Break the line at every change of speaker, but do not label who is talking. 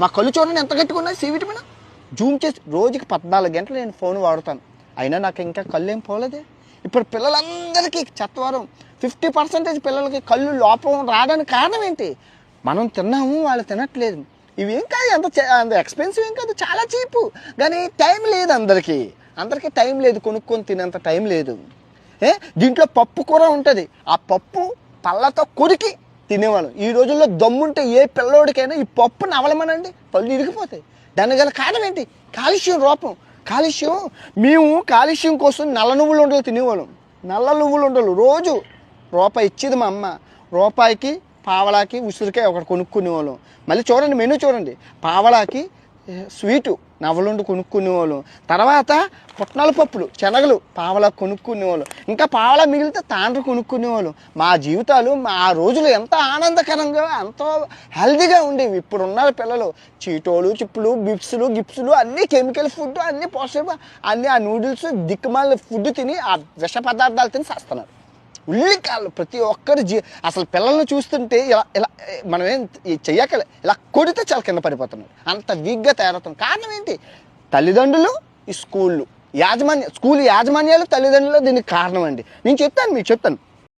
మా కళ్ళు చూడండి ఎంత గట్టిగా ఉన్నాయి. సి విటమిన్ జూమ్ చేసి రోజుకి 14 గంటలు నేను ఫోన్ వాడుతాను, అయినా నాకు ఇంకా కళ్ళు ఏం పోలేదే. ఇప్పుడు పిల్లలందరికీ చెత్తవారం 50% పిల్లలకి కళ్ళు లోపం రావడానికి కారణం ఏంటి? మనం తిన్నాము, వాళ్ళు తినట్లేదు. ఇవేం కాదు, అంత ఎక్స్పెన్సివ్ ఏం కాదు, చాలా చీపు. కానీ టైం లేదు అందరికీ టైం లేదు, కొనుక్కొని తినేంత టైం లేదు. దీంట్లో పప్పు కూర ఉంటుంది, ఆ పప్పు పళ్ళతో కొరికి తినేవాళ్ళం. ఈ రోజుల్లో దమ్ముంటే ఏ పిల్లోడికైనా ఈ పప్పు నవలమనండి, పళ్ళు ఇరిగిపోతాయి. దానికి గల కారణం ఏంటి? కాలుష్యం రూపం. కాలుష్యం. మేము కాలుష్యం కోసం నల్ల నువ్వులు ఉండలు తినేవాళ్ళం. నల్ల నువ్వులు ఉండలు రోజు రూపాయి ఇచ్చేది మా అమ్మ. రూపాయికి పావలాకి ఉసిరికాయ ఒకటి కొనుక్కునేవాళ్ళం. మళ్ళీ చూడండి మెనూ చూడండి, పావలాకి స్వీటు నవ్వలుండి కొనుక్కునేవాళ్ళం. తర్వాత పుట్నాల పప్పులు శనగలు పావలా కొనుక్కునేవాళ్ళం. ఇంకా పావలా మిగిలితే తాండ్ర కొనుక్కునేవాళ్ళం. మా జీవితాలు ఆ రోజులు ఎంత ఆనందకరంగా ఎంతో హెల్దీగా ఉండేవి. ఇప్పుడున్న పిల్లలు చీటోలు చిప్పులు బిప్సులు గిప్సులు అన్నీ కెమికల్ ఫుడ్, అన్నీ పోషక, అన్నీ ఆ నూడిల్స్ దిక్కుమాల ఫుడ్ తిని ఆ విష పదార్థాలు తిని చేస్తున్నారు. ఉల్లికాళ్ళు ప్రతి ఒక్కరు అసలు పిల్లల్ని చూస్తుంటే ఇలా ఇలా మనం ఏం చెయ్యకలే, ఇలా కొడితే చాలా కింద పడిపోతున్నారు, అంత వీక్గా తయారవుతున్నారు. కారణం ఏంటి? తల్లిదండ్రులు, ఈ స్కూల్ యాజమాన్యాలు తల్లిదండ్రులు దీనికి కారణం అండి. నేను చెప్తాను, మీకు చెప్తాను.